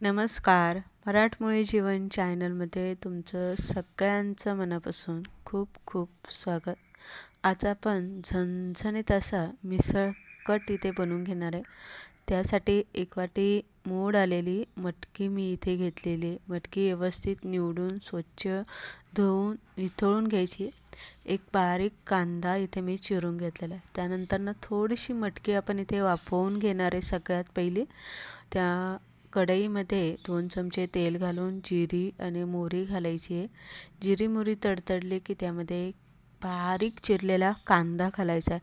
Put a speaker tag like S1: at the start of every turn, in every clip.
S1: नमस्कार. मराठमोळी जीवन चॅनलमध्ये तुमचं सगळ्यांचं मनापासून खूप खूप स्वागत. आज आपण झणझणीत असा मिसळ कट इथे बनवून घेणार आहे. त्यासाठी एक वाटी मोड आलेली मटकी मी इथे घेतलेली. मटकी व्यवस्थित निवडून स्वच्छ धुवून निथळून घ्यायची. एक बारीक कांदा इथे मी चिरून घेतलेला आहे. त्यानंतर थोडीशी मटकी आपण इथे वाफवून घेणार आहे. सगळ्यात पहिली त्या कढईमध्ये 2 चमचे तेल घालून जिरी आणि मोहरी घालायची आहे. जिरी मोहरी तडतडली की त्यामध्ये बारीक चिरलेला कांदा घालायचा आहे.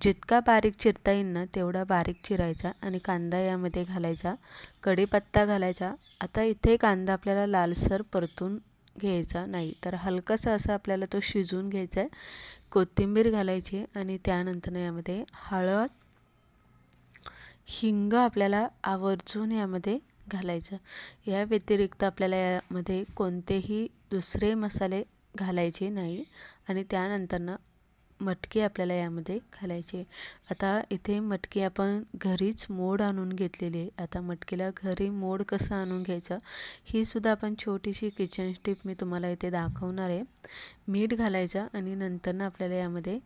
S1: जितका बारीक चिरता येईल ना तेवढा बारीक चिरायचा आणि कांदा यामध्ये घालायचा. कढीपत्ता घालायचा. आता इथे कांदा आपल्याला लालसर परतून घ्यायचा नाही तर हलकासा असा आपल्याला तो शिजवून घ्यायचा आहे. कोथिंबीर घालायची आणि त्यानंतर यामध्ये हळद, हिंग आपल्याला आवर्जून यामध्ये घालायचं. या व्यतिरिक्त आपल्याला यामध्ये कोणतेही दुसरे मसाले घालायचे नाही आणि त्यानंतर मटकी आपल्याला यामध्ये घालायची. आता इथे मटकी आपण घरीच मोड आणून घेतलेली आहे. आता मटकीला घरी मोड कसं आणून घ्यायचं ही सुद्धा आपण छोटीशी किचन टिप मी तुम्हाला इथे दाखवणार आहे. मीठ घालायचं आणि नंतर आपल्याला यामध्ये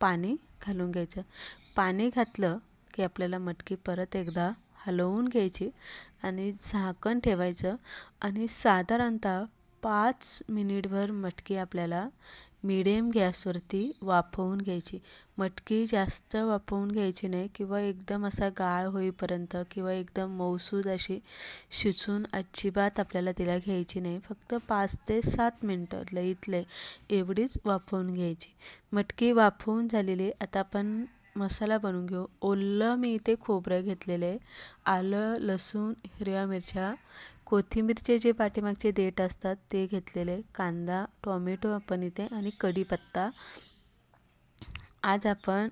S1: पाणी घालून घ्यायचं. पाणी घातलं की आपल्याला मटकी परत एकदा हलवून घ्यायची आणि झाकण ठेवायचं आणि साधारणतः 5 मिनिटभर मटकी आपल्याला मिडियम गॅसवरती वाफवून घ्यायची. मटकी जास्त वाफवून घ्यायची नाही किंवा एकदम असा गाळ होईपर्यंत किंवा एकदम मऊसूद अशी शिजून अजिबात आपल्याला तिला घ्यायची नाही. फक्त 5 ते 7 मिनटं लईत लई एवढीच वाफवून घ्यायची. मटकी वाफवून झालेली. आता आपण मसाला बनवून घेऊ. ओलं मी इथे खोबरं घेतलेलं आहे. आलं, लसूण, हिरव्या मिरच्या, कोथिंबीरचे जे पाठीमागचे देठ असतात ते घेतलेले, कांदा, टोमॅटो आपण इथे आणि कढीपत्ता. आज आपण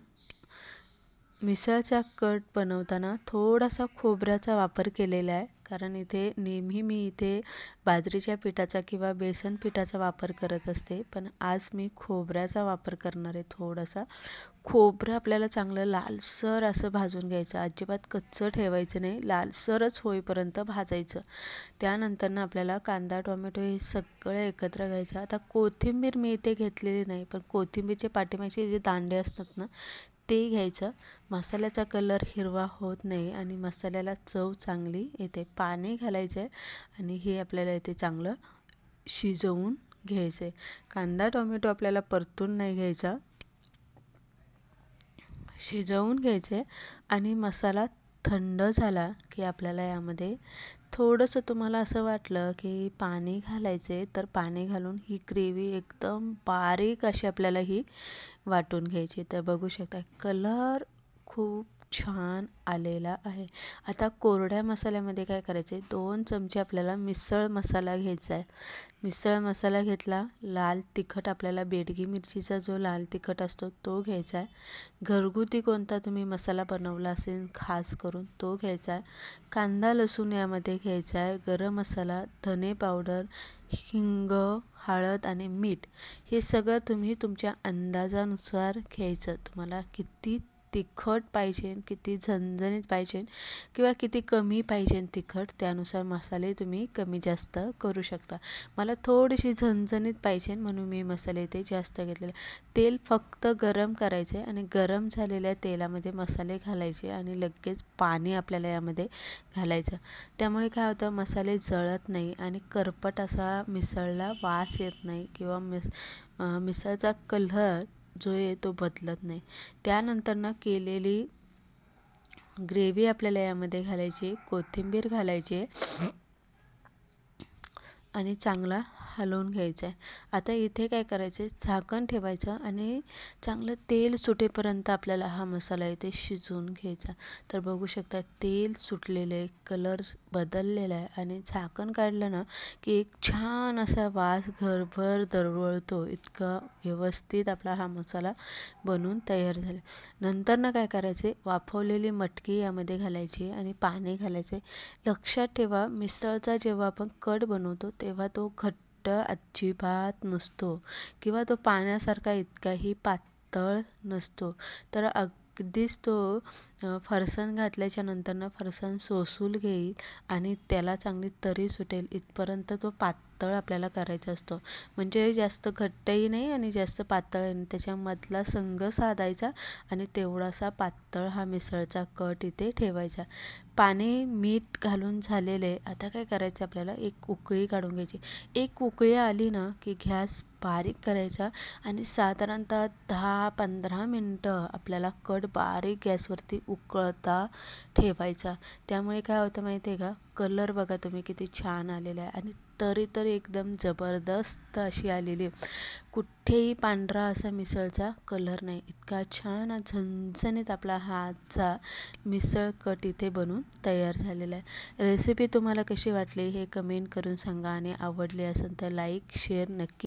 S1: मिसळचा कट बनवताना थोडासा खोबऱ्याचा वापर केलेला आहे. कारण इथे नेहमी मी इथे बाजरीच्या पिठाचा किंवा बेसन पिठाचा वापर करत असते. पण आज मी खोबऱ्याचा वापर करणार आहे थोडासा. खोबरं आपल्याला चांगलं लालसर असं भाजून घ्यायचं. अजिबात कच्चं ठेवायचं नाही. लालसरच होईपर्यंत भाजायचं. त्यानंतर आपल्याला कांदा, टोमॅटो हे सगळं एकत्र घ्यायचं. आता कोथिंबीर मी इथे घेतलेली नाही पण कोथिंबीरचे पाठीमागचे जे दांडे असतात ना ते घ्यायचं. मसाल्याचा कलर हिरवा होत नाही आणि मसाल्याला चव चांगली येते. पाणी घालायचं आहे आणि हे आपल्याला इथे चांगलं शिजवून घ्यायचं आहे. कांदा टोमॅटो आपल्याला परतून नाही घ्यायचा, शिजवून घ्यायचे आणि मसाला थंड झाला की आपल्याला यामध्ये थोडंसं तुम्हाला असं वाटलं की पाणी घालायचे तर पाणी घालून ही ग्रेव्ही एकदम बारीक अशी आपल्याला ही वाटून घ्यायची. तर बघू शकता कलर खूप छान आलेला आहे. आता कोरड्या मसाल्यामध्ये काय करायचे, 2 चमचे आपल्याला मिसळ मसाला घ्यायचा आहे. मिसळ मसाला घेतला. लाल तिखट आपल्याला बेडगी मिरचीचा जो लाल तिखट असतो तो घ्यायचा आहे. घरगुती कोणता तुम्ही मसाला बनवला असेल खास करून तो घ्यायचा आहे. कांदा लसूण यामध्ये घ्यायचा आहे. गरम मसाला, धने पावडर, हिंग, हळद आणि मीठ हे सगळं तुम्ही तुमच्या अंदाजानुसार घ्यायचं. तुम्हाला किती तिखट पाहिजे, किती झणझणीत पाहिजे किंवा किती कमी पाहिजे तिखट त्यानुसार मसाले तुम्ही कमी जास्त करू शकता. मला थोडीशी झणझणीत पाहिजे म्हणून मी मसाले इथे जास्त घेतलेले. तेल फक्त गरम करायचे आणि गरम झालेल्या तेलामध्ये मसाले घालायचे आणि लगेच पाणी आपल्याला यामध्ये घालायचं. त्यामुळे काय होतं मसाले जळत नाही आणि करपट असा मिसळला वास येत नाही किंवा मिसळचा कलर जो आहे तो बदलत नाही. त्यानंतर केलेली ग्रेव्ही आपल्याला यामध्ये घालायची, कोथिंबीर घालायची आणि चांगला हलवून घ्यायचा आहे. आता इथे काय करायचं, झाकण ठेवायचं आणि चांगलं तेल सुटेपर्यंत आपल्याला हा मसाला इथे शिजवून घ्यायचा. तर बघू शकता तेल सुटलेलं आहे, कलर बदललेला आहे आणि झाकण काढलं ना की एक छान असा वास घरभर दरवळतो. इतका व्यवस्थित आपला हा मसाला बनवून तयार झाला. नंतर काय करायचे, वाफवलेली मटकी यामध्ये घालायची आणि पाणी घालायचे. लक्षात ठेवा मिसळचा जेव्हा आपण कट बनवतो तेव्हा तो घट्ट अजिबात नसतो किंवा तो पाण्यासारखा इतकाही पातळ नसतो. तर अगदीच तो फरसाण घातल्याच्या नंतरनं फरसाण सोसून घेईल आणि त्याला चांगली तरी सुटेल इथपर्यंत तो पातळ आपल्याला करायचा असतो. म्हणजे जास्त घट्टही नाही आणि जास्त पातळही नाही, त्याच्यामधला संग साधायचा आणि तेवढासा पातळ हा मिसळचा कट इथे ठेवायचा. पाणी मीठ घालून झालेले. आता काय करायचं आपल्याला, एक उकळी काढून घ्यायची. एक उकळी आली ना की गॅस बारीक करायचा आणि साधारणतः 10-15 मिनटं आपल्याला कट बारीक गॅसवरती उकळता ठेवायचा. त्यामुळे काय होतं माहिती आहे का, कलर बघा तुम्ही किती छान आलेला आहे आणि तरी तर एकदम जबरदस्त अशी आलेली. कुठेही पांढरा असा मिसळचा कलर नाही. इतका छान झणझणीत आपला हातचा मिसळ कट इथे बनून तयार झालेला आहे. रेसिपी तुम्हाला कशी वाटली हे कमेंट करून सांगा आणि आवडली असेल तर लाईक शेअर नक्की